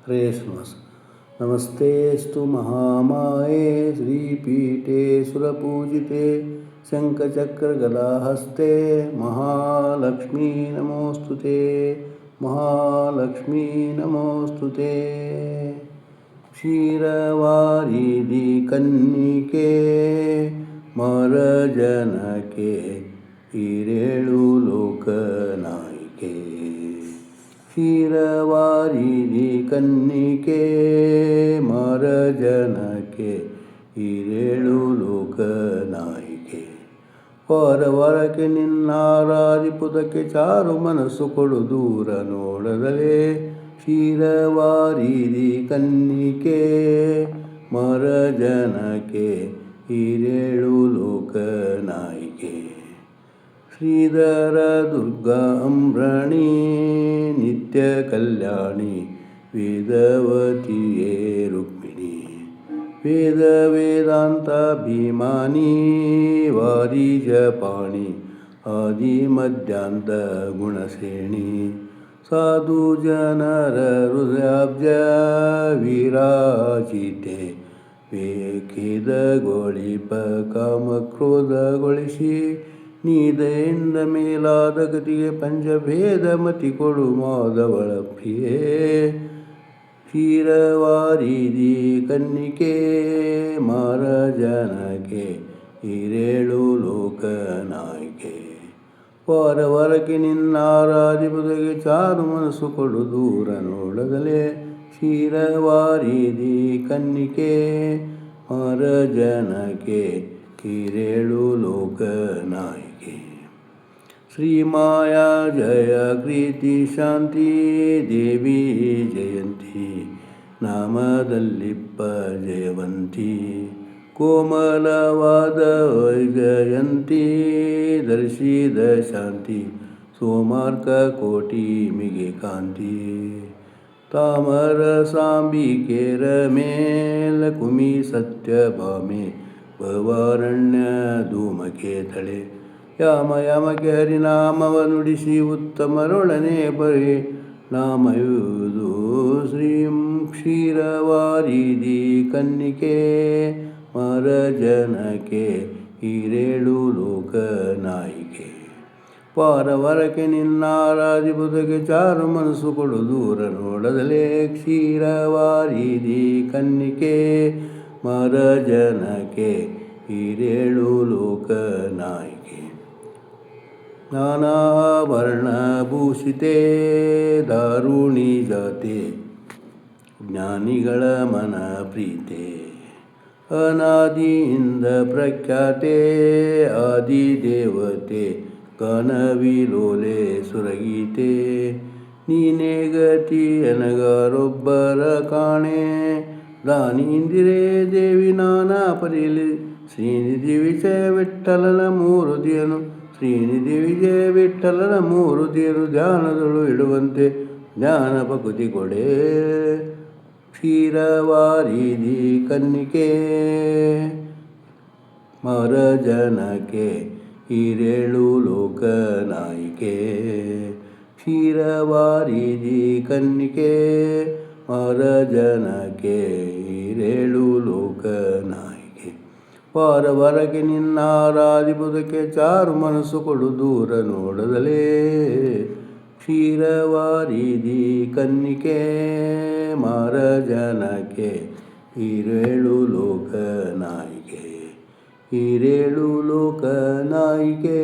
हरे श्रीनिवास। नमस्तेऽस्तु महामाये श्रीपीठे सुरपूजिते शङ्खचक्रगदाहस्ते महालक्ष्मी नमोऽस्तु ते। महालक्ष्मी नमोऽस्तु ते। क्षीरवारिधि कन्निके मरजनके ಹಿರೇಳು ಲೋಕನಾಯಿಕೆ ಕ್ಷೀರವಾರಿಧಿ ಕನ್ನಿಕೆ ಮರಜನಕೆ ಹಿರೇಳು ಲೋಕನಾಯಿಕೆ ವಾರವಾರಕ್ಕೆ ನಿನ್ನಾರಾಧಿಪುದಕ್ಕೆ ಚಾರು ಮನಸ್ಸು ಕೊಡು ದೂರ ನೋಡದಲೇ ಕ್ಷೀರವಾರಿಧಿ ಕನ್ನಿಕೆ ಮರಜನಕೆ ಹಿರೇಳು ಲೋಕನಾಯಿಕೆ ಶ್ರೀಧರ ದುರ್ಗಾ ಅಮ್ರಣಿ ನಿತ್ಯ ಕಲ್ಯಾಣಿ ವೇದವತಿಯೇ ರುಕ್ಮಿಣಿ ವೇದ ವೇದಾಂತ ಭೀಮಾನಿ ವಾರಿಜಪಾಣಿ ಆದಿ ಮಧ್ಯಾಂತ ಗುಣಶ್ರೇಣಿ ಸಾಧು ಜನರ ಹೃದಯಾಬ್ಜ ವಿರಾಜಿತೆ ವೇಖೇದಗೊಳಿಪ ಕಾಮಕ್ರೋಧಗೊಳಿಸಿ ನೀದೆಯಿಂದ ಮೇಲಾದ ಗತಿಗೆ ಪಂಚಭೇದ ಮತಿ ಕೊಡು ಮಾಧವಳ ಪ್ರಿಯೇ ಕ್ಷೀರವಾರಿಧಿ ಕನ್ನಿಕೆ ಮರಜನಕೆ ಹಿರೇಳು ಲೋಕನಾಯಿಕೆ ವಾರವಾರಕ್ಕೆ ನಿನ್ನಾರಾಧಿಪುದಕ್ಕೆ ಚಾರು ಮನಸ್ಸು ಕೊಡು ದೂರ ನೋಡದಲೇ ಕ್ಷೀರವಾರಿಧಿ ಕನ್ನಿಕೆ ಮರಜನಕೆ ಹಿರೇಳು ಲೋಕನಾಯಿಕೆ ಶ್ರೀ ಮಾಯಾ ಜಯ ಕೀರ್ತಿ ಶಾಂತಿ ದೇವಿ ಜಯಂತಿ ನಾಮದಲ್ಲಿಪ್ಪ ಜಯವಂತಿ ಕೋಮಲವಾದ ವೈಜಯಂತಿ ದರ್ಶಿದ ಶಾಂತಿ ಸೋಮಾರ್ಕ ಕೋಟಿ ಮಿಗೆ ಕಾಂತಿ ತಾಮರ ಸಾಂಬಿಕೆರ ಮೇಲ ಕುಮಿ ಸತ್ಯಭಾಮೆ ಭವಾರಣ್ಯ ಧೂಮಕೇತಳೆ ಯಾಮ ಯಾಮಕ್ಕೆ ಹರಿನಾಮವ ನುಡಿಸಿ ಉತ್ತಮರೊಡನೆ ಬರೆ ನಾಮಯುವುದು ಶ್ರೀಂ ಕ್ಷೀರವಾರಿಧಿ ಕನ್ನಿಕೆ ಮರಜನಕೆ ಹಿರೇಳು ಲೋಕನಾಯಿಕೆ ವಾರವಾರಕ್ಕೆ ನಿನ್ನಾರಾಧಿಪುದಕ್ಕೆ ಚಾರು ಮನಸ್ಸು ಕೊಡು ದೂರ ನೋಡದಲೇ ಕ್ಷೀರವಾರಿಧಿ ಕನ್ನಿಕೆ ಮರಜನಕೆ ಹಿರೇಳು ಲೋಕನಾಯಿಕೆ ನಾನಾಭರಣಭೂಷಿತೆ ದಾರುಣಿ ಜಾತೆ ಜ್ಞಾನಿಗಳ ಮನ ಪ್ರೀತೆ ಅನಾದಿಯಿಂದ ಪ್ರಖ್ಯಾತೆ ಆದಿದೇವತೆ ಗಾನವಿಲೋಲೆ ಸುರಗೀತೆ ನೀನೇ ಗತಿ ಅನಗಾರೊಬ್ಬರ ಕಾಣೆ ದಾನೀಂದಿರೇ ದೇವಿ ನಾನಾ ಪರಿಲಿ ಶ್ರೀನಿಧಿ ವಿಜಯ ವಿಠ್ಠಲನ ಮೂರುದಿಯನು ಶ್ರೀನಿಧಿ ವಿಜಯ ವಿಠ್ಠಲನ ಮೂರುದಿಯನು ಧ್ಯಾನದಳು ಇಡುವಂತೆ ಜ್ಞಾನ ಭಕುತಿ ಕೊಡೆ ಕ್ಷೀರವಾರಿಧಿ ಕನ್ನಿಕೆ ಮರಜನಕೆ ಹಿರೇಳು ಲೋಕನಾಯಿಕೆ ಕ್ಷೀರವಾರಿಧಿ ಕನ್ನಿಕೆ ಮರಜನಕೆ ಹಿರೇಳು ಲೋಕನಾಯಿಕೆ ವಾರವಾರಕ್ಕೆ ನಿನ್ನಾರಾಧಿಪುದಕ್ಕೆ ಚಾರು ಮನಸ್ಸು ಕೊಡು ದೂರ ನೋಡದಲೇ ಕ್ಷೀರವಾರಿಧಿ ಕನ್ನಿಕೆ ಮರಜನಕೆ ಹಿರೇಳು ಲೋಕನಾಯಿಕೆ ಹಿರೇಳು ಲೋಕನಾಯಿಕೆ